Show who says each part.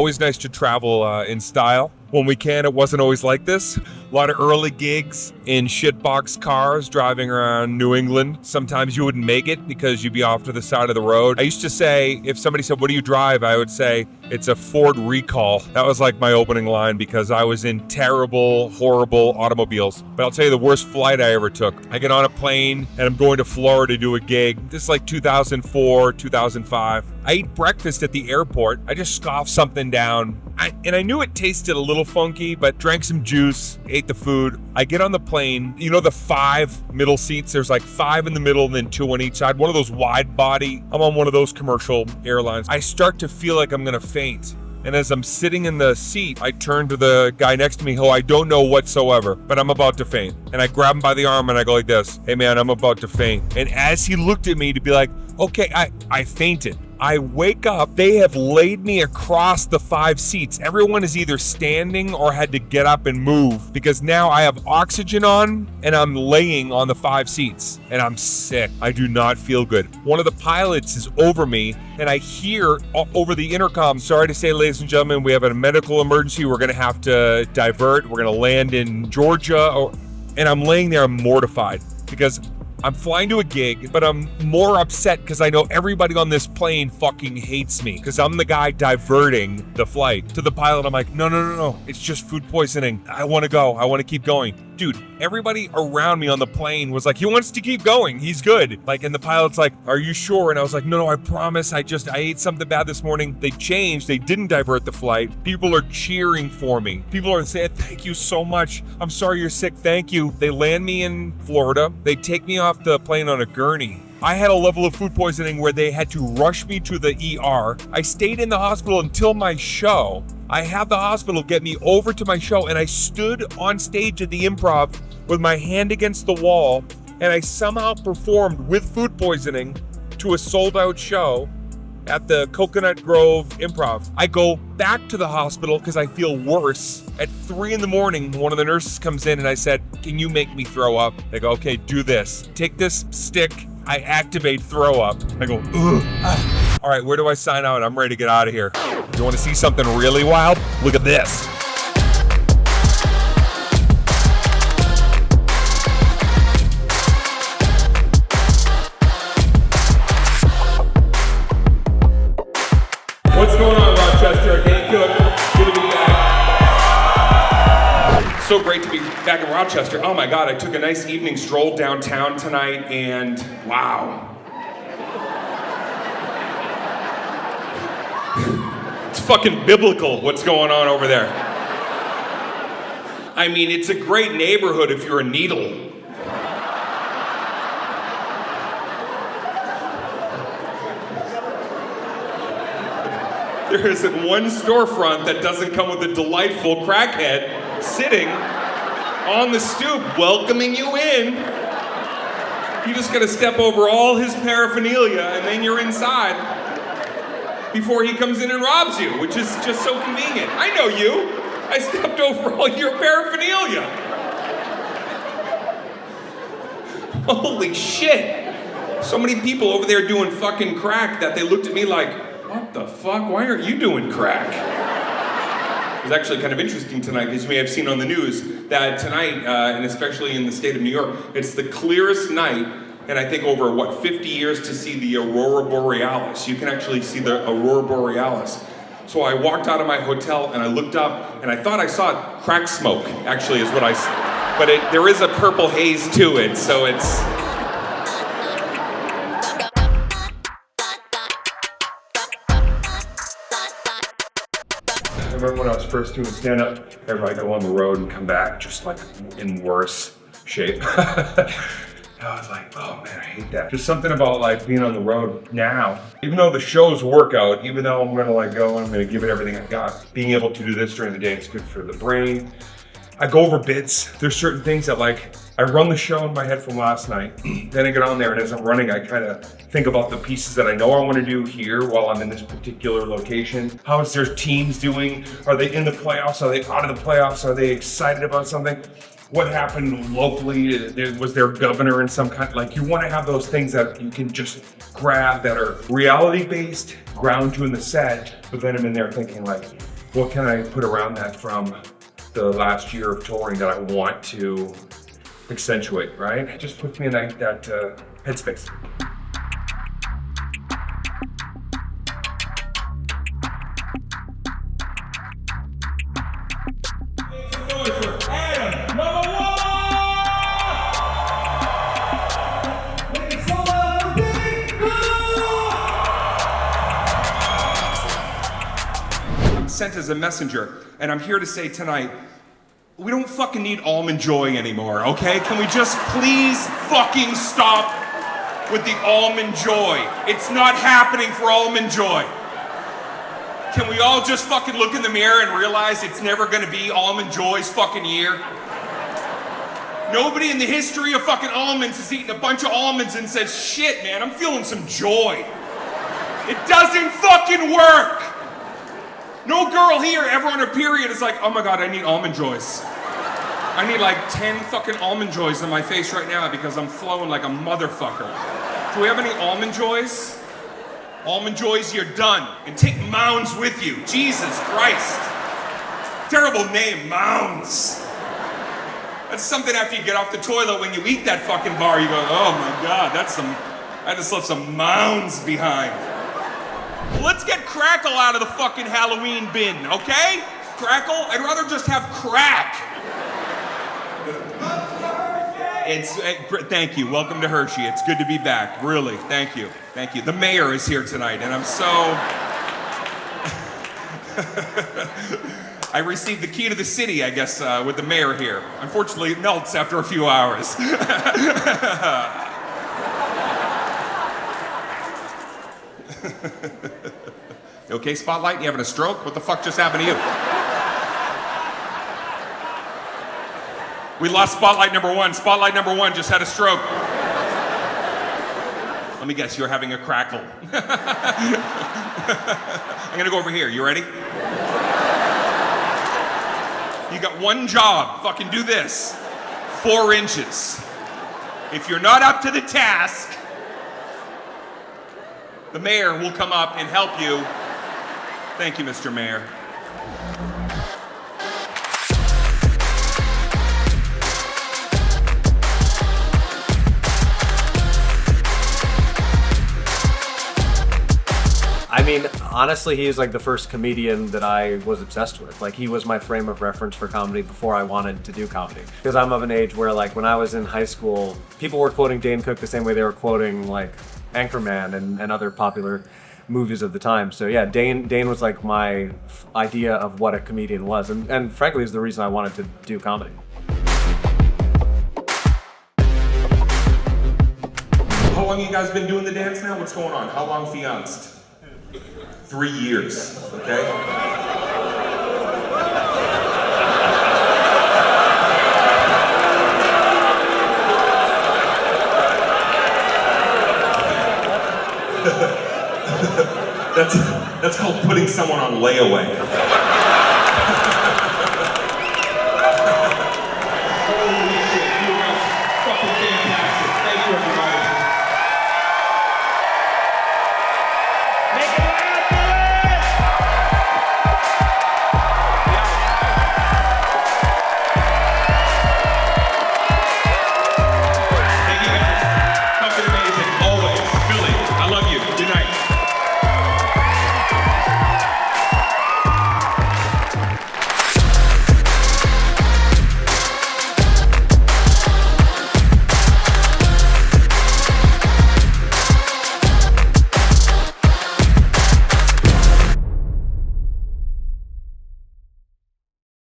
Speaker 1: always nice to travel in style. When we can, it wasn't always like this. A lot of early gigs in shitbox cars driving around New England. Sometimes you wouldn't make it because you'd be off to the side of the road. I used to say, if somebody said, what do you drive? I would say, it's a Ford Recall. That was like my opening line because I was in terrible, horrible automobiles. But I'll tell you the worst flight I ever took. I get on a plane and I'm going to Florida to do a gig. This is like 2004, 2005. I ate breakfast at the airport. I just scoffed something down. I knew it tasted a little funky, but drank some juice, ate the food. I get on the plane. You know the 5 middle seats? There's like 5 in the middle and then 2 on each side. One of those wide body. I'm on one of those commercial airlines. I start to feel like I'm gonna faint. And as I'm sitting in the seat, I turn to the guy next to me who I don't know whatsoever, but I'm about to faint. And I grab him by the arm and I go like this, hey man, I'm about to faint. And as he looked at me to be like, okay, I fainted. I wake up, they have laid me across the 5 seats. Everyone is either standing or had to get up and move because now I have oxygen on and I'm laying on the 5 seats and I'm sick. I do not feel good. One of the pilots is over me and I hear over the intercom, sorry to say, ladies and gentlemen, we have a medical emergency. We're gonna have to divert. We're gonna land in Georgia. And I'm laying there, I'm mortified because I'm flying to a gig, but I'm more upset because I know everybody on this plane fucking hates me because I'm the guy diverting the flight. To the pilot, I'm like, no, it's just food poisoning. I want to go. I want to keep going. Dude, everybody around me on the plane was like, he wants to keep going. He's good. Like, and the pilot's like, are you sure? And I was like, no, I promise. I ate something bad this morning. They changed. They didn't divert the flight. People are cheering for me. People are saying, thank you so much. I'm sorry you're sick. Thank you. They land me in Florida. They take me off the plane on a gurney. I had a level of food poisoning where they had to rush me to the ER. I stayed in the hospital until my show. I had the hospital get me over to my show and I stood on stage at the Improv with my hand against the wall and I somehow performed with food poisoning to a sold out show at the Coconut Grove Improv. I go back to the hospital because I feel worse. At 3 a.m, one of the nurses comes in and I said, can you make me throw up? They go, okay, do this. Take this stick. I activate throw up. I go, ugh. All right, where do I sign out? I'm ready to get out of here. You want to see something really wild? Look at this. What's going on, Rochester? Dane Cook. Good to be back. So great to be back in Rochester. Oh my God, I took a nice evening stroll downtown tonight and wow. It's fucking biblical what's going on over there. I mean, it's a great neighborhood if you're a needle. There isn't one storefront that doesn't come with a delightful crackhead sitting on the stoop welcoming you in. You just gotta step over all his paraphernalia and then you're inside before he comes in and robs you, which is just so convenient. I know you. I stepped over all your paraphernalia. Holy shit. So many people over there doing fucking crack that they looked at me like, what the fuck? Why aren't you doing crack? It was actually kind of interesting tonight because you may have seen on the news that tonight, and especially in the state of New York, it's the clearest night, and I think over, 50 years to see the Aurora Borealis. You can actually see the Aurora Borealis. So I walked out of my hotel and I looked up and I thought I saw crack smoke, actually is what I saw. But there is a purple haze to it, so it's... I remember when I was first doing stand-up, everybody go on the road and come back just like in worse shape. I was like, oh man, I hate that. Just something about like being on the road now. Even though the shows work out, even though I'm gonna like go and I'm gonna give it everything I got, being able to do this during the day, it's good for the brain. I go over bits. There's certain things that like, I run the show in my head from last night. Then I get on there and as I'm running, I kind of think about the pieces that I know I want to do here while I'm in this particular location. How is their teams doing? Are they in the playoffs? Are they out of the playoffs? Are they excited about something? What happened locally? Was there a governor in some kind? Like you want to have those things that you can just grab that are reality-based, ground you in the set, but then I'm in there thinking like, What can I put around that from the last year of touring that I want to accentuate, right? It just puts me in that headspace.
Speaker 2: Sent as a messenger, and I'm here to say tonight, we don't fucking need Almond Joy anymore, okay? Can we just please fucking stop with the Almond Joy? It's not happening for Almond Joy. Can we all just fucking look in the mirror and realize it's never gonna be Almond Joy's fucking year? Nobody in the history of fucking almonds has eaten a bunch of almonds and said, shit, man, I'm feeling some joy. It doesn't fucking work. No girl here ever on her period is like, oh my God, I need Almond Joys. I need like 10 fucking Almond Joys on my face right now because I'm flowing like a motherfucker. Do we have any Almond Joys? Almond Joys, you're done. And take Mounds with you. Jesus Christ. Terrible name, Mounds. That's something after you get off the toilet when you eat that fucking bar, you go, oh my God, I just left some Mounds behind. Let's get Crackle out of the fucking Halloween bin, okay? Crackle? I'd rather just have crack. Thank you. Welcome to Hershey. It's good to be back. Really. Thank you. Thank you. The mayor is here tonight, and I'm so... I received the key to the city, I guess, with the mayor here. Unfortunately, it melts after a few hours. You okay, Spotlight? You having a stroke? What the fuck just happened to you? We lost Spotlight number one. Spotlight number one just had a stroke. Let me guess, you're having a crackle. I'm gonna go over here. You ready? You got one job. Fucking do this. 4 inches. If you're not up to the task, the mayor will come up and help you. Thank you, Mr. Mayor.
Speaker 3: I mean, honestly, he is like the first comedian that I was obsessed with. Like, he was my frame of reference for comedy before I wanted to do comedy. Because I'm of an age where, like, when I was in high school, people were quoting Dane Cook the same way they were quoting, like, Anchorman and other popular movies of the time. So yeah, Dane was like my idea of what a comedian was, and frankly is the reason I wanted to do comedy.
Speaker 2: How long you guys been doing the dance now? What's going on? How long fianced? 3 years, okay? That's called putting someone on layaway.